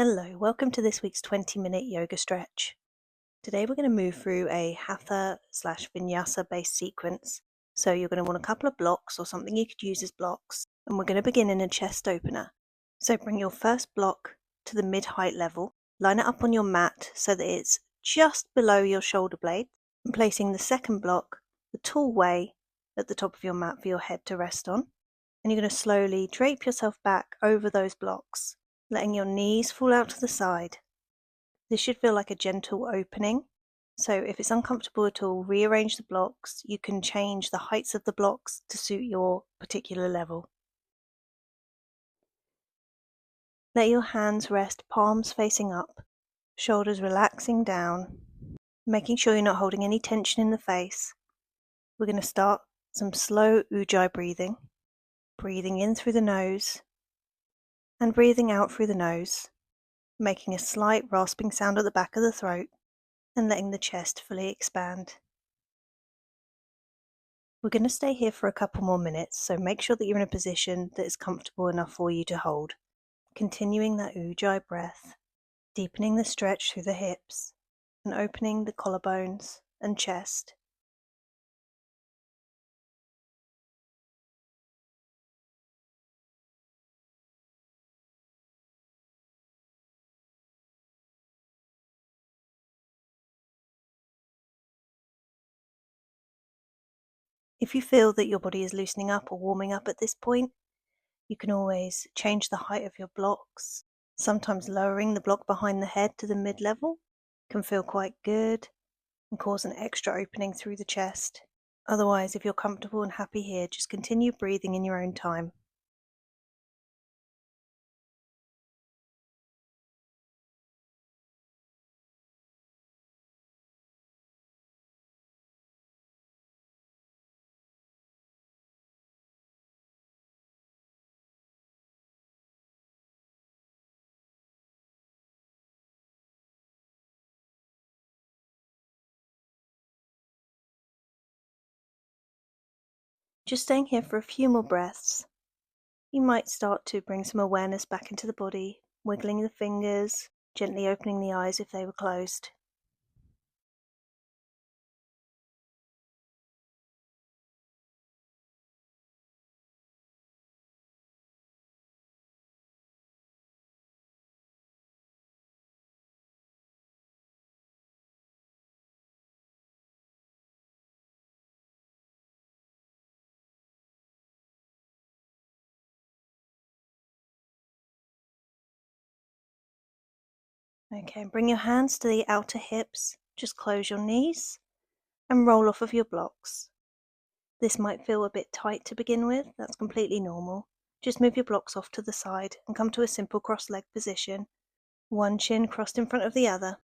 Hello, welcome to this week's 20-minute yoga stretch. Today we're going to move through a Hatha / Vinyasa based sequence. So you're going to want a couple of blocks or something you could use as blocks. And we're going to begin in a chest opener. So bring your first block to the mid-height level. Line it up on your mat so that it's just below your shoulder blade. And placing the second block the tall way at the top of your mat for your head to rest on. And you're going to slowly drape yourself back over those blocks, letting your knees fall out to the side. This should feel like a gentle opening. So if it's uncomfortable at all, rearrange the blocks. You can change the heights of the blocks to suit your particular level. Let your hands rest palms facing up, shoulders relaxing down, making sure you're not holding any tension in the face. We're going to start some slow ujjayi breathing. Breathing in through the nose and breathing out through the nose, making a slight rasping sound at the back of the throat and letting the chest fully expand. We're going to stay here for a couple more minutes, so make sure that you're in a position that is comfortable enough for you to hold. Continuing that ujjayi breath, deepening the stretch through the hips and opening the collarbones and chest. If you feel that your body is loosening up or warming up at this point, you can always change the height of your blocks. Sometimes lowering the block behind the head to the mid-level can feel quite good and cause an extra opening through the chest. Otherwise, if you're comfortable and happy here, just continue breathing in your own time. Just staying here for a few more breaths. You might start to bring some awareness back into the body, wiggling the fingers, gently opening the eyes if they were closed. Okay, bring your hands to the outer hips, just close your knees and roll off of your blocks. This might feel a bit tight to begin with, that's completely normal. Just move your blocks off to the side and come to a simple cross-leg position, one shin crossed in front of the other.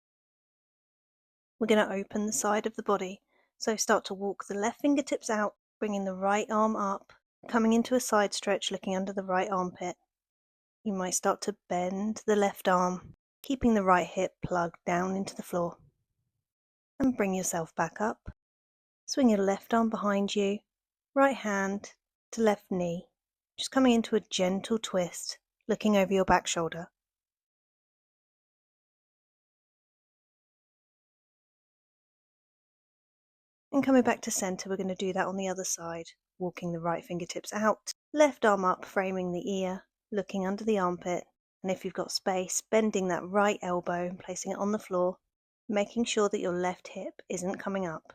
We're going to open the side of the body, so start to walk the left fingertips out, bringing the right arm up, coming into a side stretch looking under the right armpit. You might start to bend the left arm, keeping the right hip plugged down into the floor. And bring yourself back up. Swing your left arm behind you, right hand to left knee, just coming into a gentle twist, looking over your back shoulder. And coming back to center, we're going to do that on the other side, walking the right fingertips out, left arm up, framing the ear, looking under the armpit, and if you've got space, bending that right elbow and placing it on the floor, making sure that your left hip isn't coming up.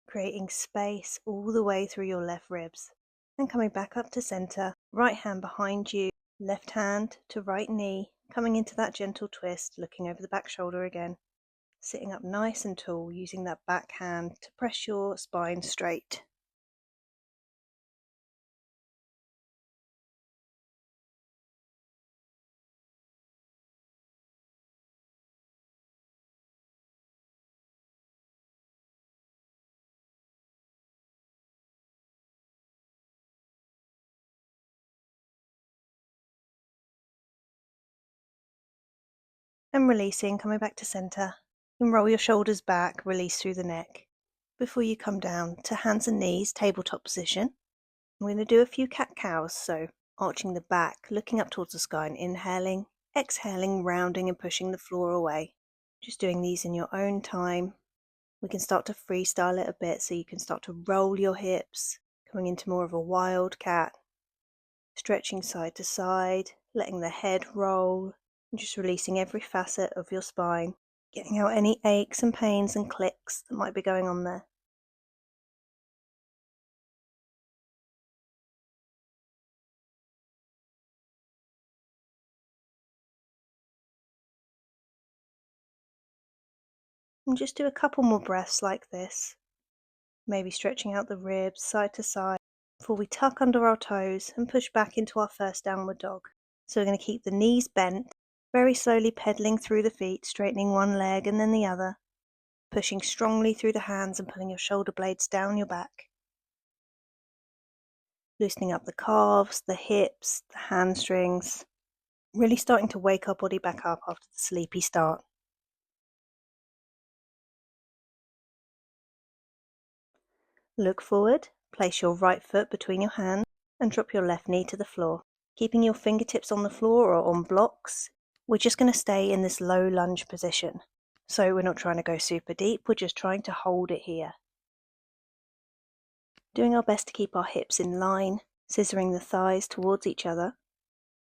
Creating space all the way through your left ribs. And coming back up to center, right hand behind you, left hand to right knee, coming into that gentle twist, looking over the back shoulder again. Sitting up nice and tall, using that back hand to press your spine straight. And releasing, coming back to center. And roll your shoulders back, release through the neck. Before you come down to hands and knees, tabletop position. I'm going to do a few cat-cows, so arching the back, looking up towards the sky and inhaling, exhaling, rounding and pushing the floor away. Just doing these in your own time. We can start to freestyle it a bit, so you can start to roll your hips, coming into more of a wild cat, stretching side to side, letting the head roll, and just releasing every facet of your spine, getting out any aches and pains and clicks that might be going on there. And just do a couple more breaths like this, maybe stretching out the ribs side to side before we tuck under our toes and push back into our first downward dog. So we're going to keep the knees bent, very slowly pedaling through the feet, straightening one leg and then the other, pushing strongly through the hands and pulling your shoulder blades down your back. Loosening up the calves, the hips, the hamstrings, really starting to wake our body back up after the sleepy start. Look forward, place your right foot between your hands and drop your left knee to the floor. Keeping your fingertips on the floor or on blocks, we're just going to stay in this low lunge position. So we're not trying to go super deep, we're just trying to hold it here. Doing our best to keep our hips in line, scissoring the thighs towards each other.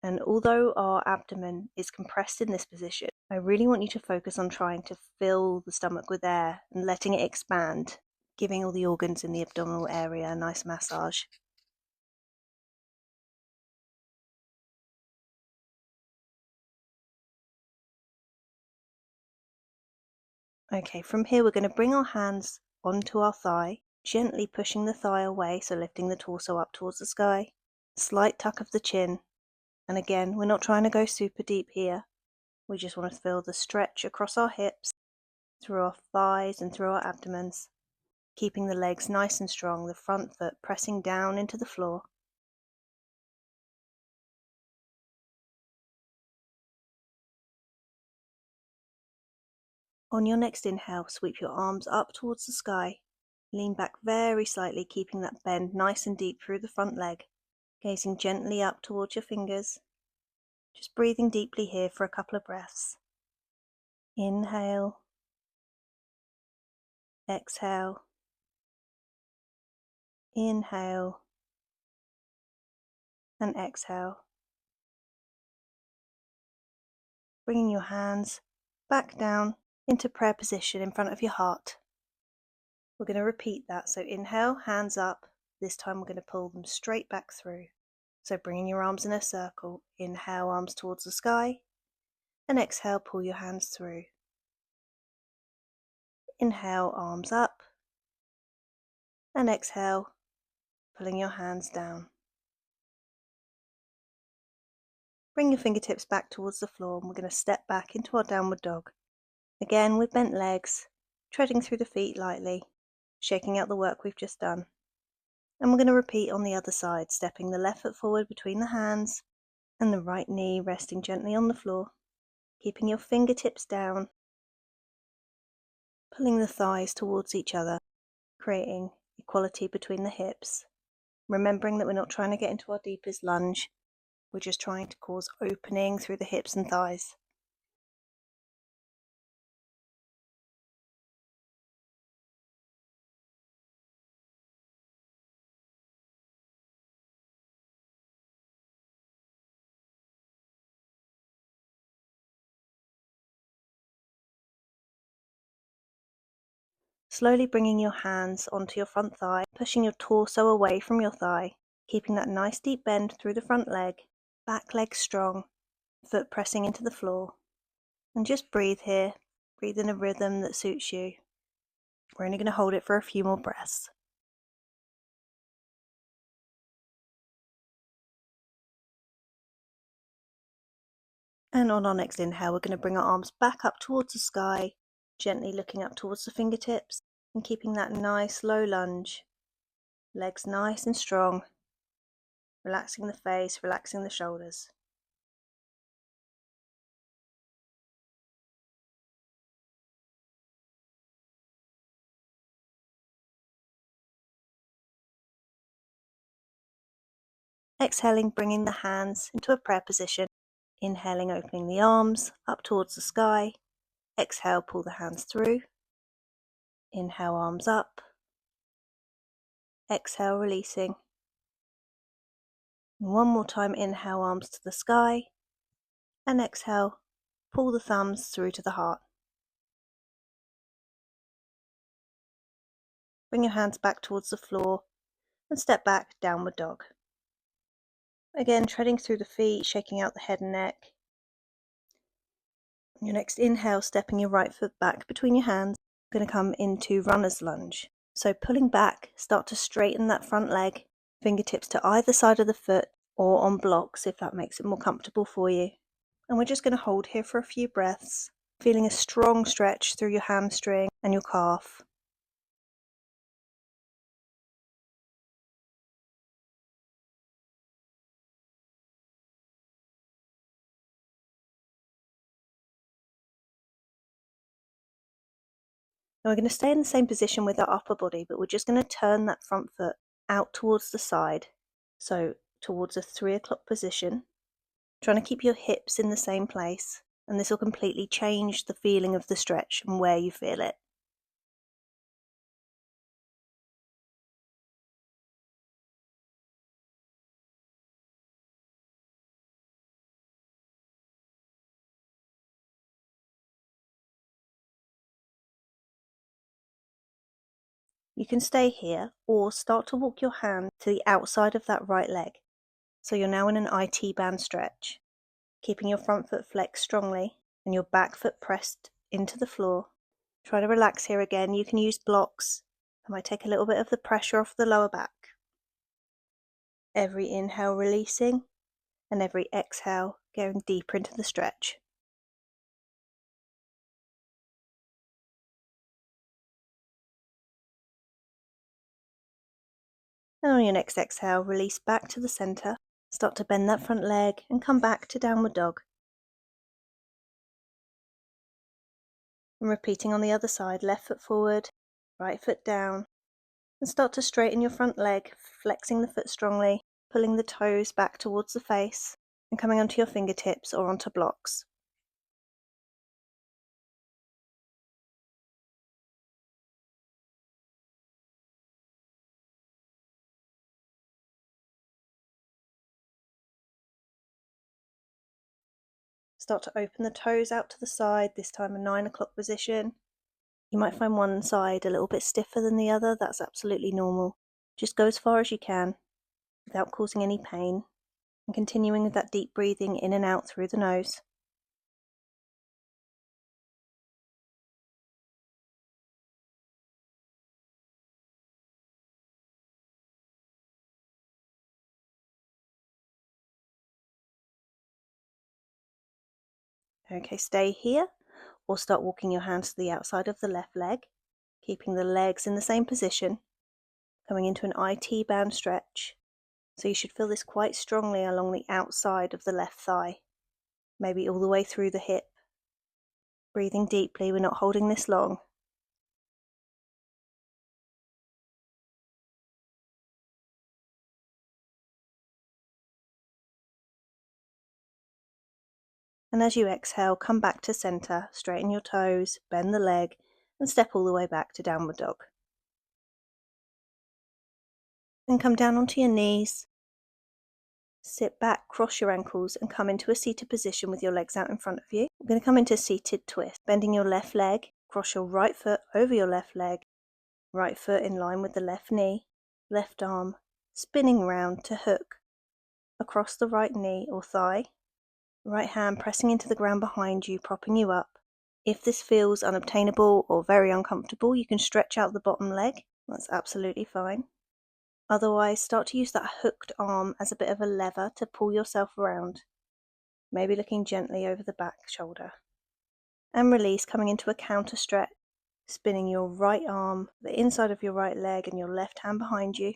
And although our abdomen is compressed in this position, I really want you to focus on trying to fill the stomach with air and letting it expand, giving all the organs in the abdominal area a nice massage. Okay, from here we're going to bring our hands onto our thigh, gently pushing the thigh away, so lifting the torso up towards the sky. Slight tuck of the chin. And again, we're not trying to go super deep here. We just want to feel the stretch across our hips, through our thighs and through our abdomens. Keeping the legs nice and strong, the front foot pressing down into the floor. On your next inhale, sweep your arms up towards the sky. Lean back very slightly, keeping that bend nice and deep through the front leg. Gazing gently up towards your fingers. Just breathing deeply here for a couple of breaths. Inhale. Exhale. Inhale. And exhale. Bringing your hands back down into prayer position in front of your heart. We're going to repeat that. So inhale, hands up. This time we're going to pull them straight back through. So bringing your arms in a circle. Inhale, arms towards the sky. And exhale, pull your hands through. Inhale, arms up. And exhale, pulling your hands down. Bring your fingertips back towards the floor and we're going to step back into our downward dog. Again with bent legs, treading through the feet lightly, shaking out the work we've just done. And we're going to repeat on the other side, stepping the left foot forward between the hands and the right knee resting gently on the floor, keeping your fingertips down, pulling the thighs towards each other, creating equality between the hips, remembering that we're not trying to get into our deepest lunge, we're just trying to cause opening through the hips and thighs. Slowly bringing your hands onto your front thigh, pushing your torso away from your thigh, keeping that nice deep bend through the front leg, back leg strong, foot pressing into the floor. And just breathe here, breathe in a rhythm that suits you. We're only going to hold it for a few more breaths. And on our next inhale, we're going to bring our arms back up towards the sky, gently looking up towards the fingertips and keeping that nice low lunge. Legs nice and strong, relaxing the face, relaxing the shoulders. Exhaling, bringing the hands into a prayer position. Inhaling, opening the arms up towards the sky. Exhale, pull the hands through. Inhale, arms up. Exhale, releasing. And one more time, inhale, arms to the sky. And exhale, pull the thumbs through to the heart. Bring your hands back towards the floor and step back, downward dog. Again, treading through the feet, shaking out the head and neck. On your next inhale, stepping your right foot back between your hands. You're going to come into runner's lunge. So pulling back, start to straighten that front leg, fingertips to either side of the foot or on blocks if that makes it more comfortable for you. And we're just going to hold here for a few breaths, feeling a strong stretch through your hamstring and your calf. Now we're going to stay in the same position with our upper body, but we're just going to turn that front foot out towards the side, so towards a 3 o'clock position, trying to keep your hips in the same place, and this will completely change the feeling of the stretch and where you feel it. You can stay here or start to walk your hand to the outside of that right leg. So you're now in an IT band stretch, keeping your front foot flexed strongly and your back foot pressed into the floor. Try to relax here again. You can use blocks. It might take a little bit of the pressure off the lower back. Every inhale releasing and every exhale going deeper into the stretch. And on your next exhale, release back to the center. Start to bend that front leg and come back to downward dog. And repeating on the other side, left foot forward, right foot down. And start to straighten your front leg, flexing the foot strongly, pulling the toes back towards the face, and coming onto your fingertips or onto blocks. Start to open the toes out to the side, this time a 9 o'clock position. You might find one side a little bit stiffer than the other, that's absolutely normal. Just go as far as you can without causing any pain, and continuing with that deep breathing in and out through the nose. Okay, stay here or start walking your hands to the outside of the left leg, keeping the legs in the same position, coming into an IT band stretch. So you should feel this quite strongly along the outside of the left thigh, maybe all the way through the hip. Breathing deeply, we're not holding this long. And as you exhale, come back to center, straighten your toes, bend the leg, and step all the way back to downward dog. And come down onto your knees. Sit back, cross your ankles, and come into a seated position with your legs out in front of you. We're going to come into a seated twist, bending your left leg, cross your right foot over your left leg, right foot in line with the left knee, left arm, spinning round to hook across the right knee or thigh, right hand pressing into the ground behind you, propping you up. If this feels unobtainable or very uncomfortable, you can stretch out the bottom leg. That's absolutely fine. Otherwise, start to use that hooked arm as a bit of a lever to pull yourself around, maybe looking gently over the back shoulder. And release, coming into a counter stretch, spinning your right arm, the inside of your right leg, and your left hand behind you.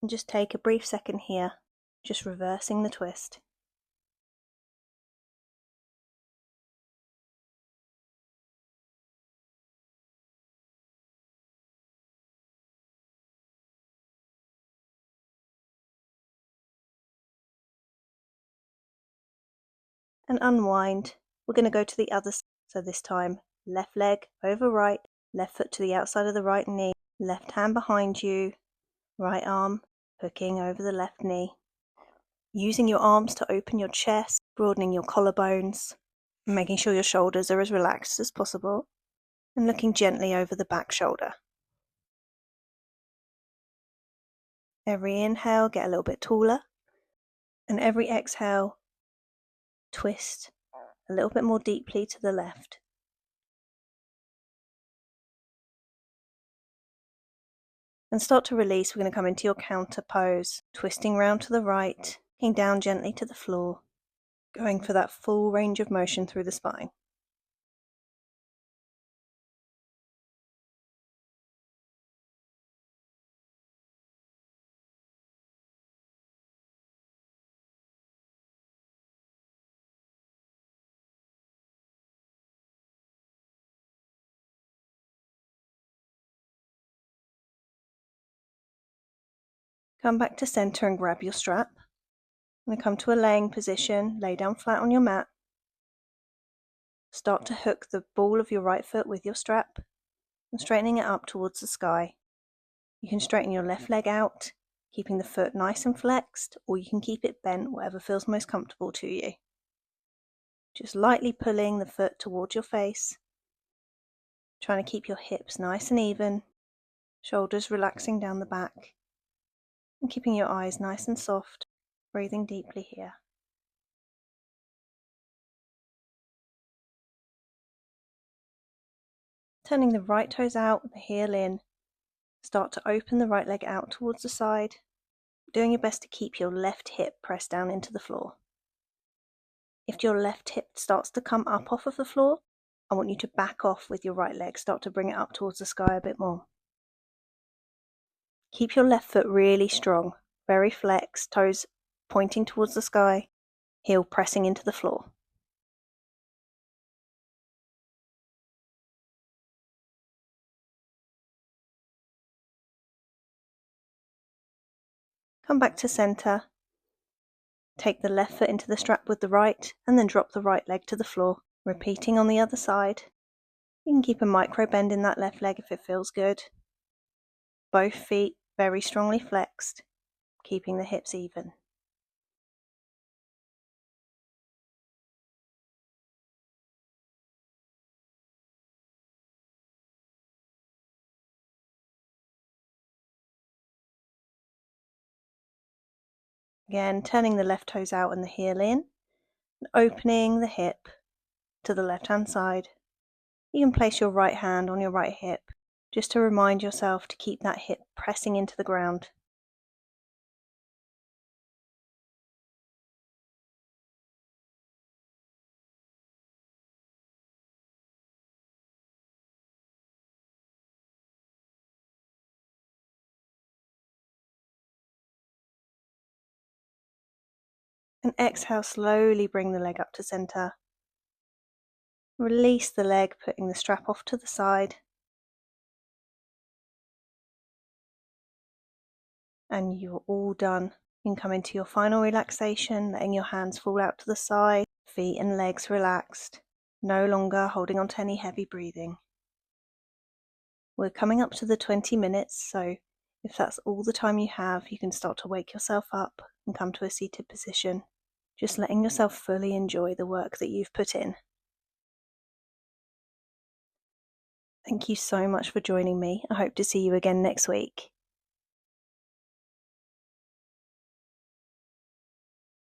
And just take a brief second here, just reversing the twist. and unwind. We're going to go to the other side. So this time, left leg over right, left foot to the outside of the right knee, left hand behind you, right arm hooking over the left knee. Using your arms to open your chest, broadening your collarbones, making sure your shoulders are as relaxed as possible, and looking gently over the back shoulder. Every inhale, get a little bit taller, and every exhale, twist a little bit more deeply to the left. And start to release. We're going to come into your counter pose, twisting round to the right, looking down gently to the floor, going for that full range of motion through the spine. Come back to center and grab your strap. I'm going to come to a laying position, lay down flat on your mat. Start to hook the ball of your right foot with your strap and straightening it up towards the sky. You can straighten your left leg out, keeping the foot nice and flexed, or you can keep it bent, whatever feels most comfortable to you. Just lightly pulling the foot towards your face, trying to keep your hips nice and even, shoulders relaxing down the back, and keeping your eyes nice and soft, breathing deeply here. Turning the right toes out, the heel in, start to open the right leg out towards the side, doing your best to keep your left hip pressed down into the floor. If your left hip starts to come up off of the floor, I want you to back off with your right leg, start to bring it up towards the sky a bit more. Keep your left foot really strong, very flexed, toes pointing towards the sky, heel pressing into the floor. Come back to center. Take the left foot into the strap with the right, and then drop the right leg to the floor. Repeating on the other side. You can keep a micro bend in that left leg if it feels good. Both feet very strongly flexed, keeping the hips even. Again, turning the left toes out and the heel in, and opening the hip to the left hand side. You can place your right hand on your right hip, just to remind yourself to keep that hip pressing into the ground. And exhale, slowly bring the leg up to center. Release the leg, putting the strap off to the side. And you're all done. You can come into your final relaxation, letting your hands fall out to the side, feet and legs relaxed, no longer holding on to any heavy breathing. We're coming up to the 20 minutes, so if that's all the time you have, you can start to wake yourself up and come to a seated position, just letting yourself fully enjoy the work that you've put in. Thank you so much for joining me. I hope to see you again next week.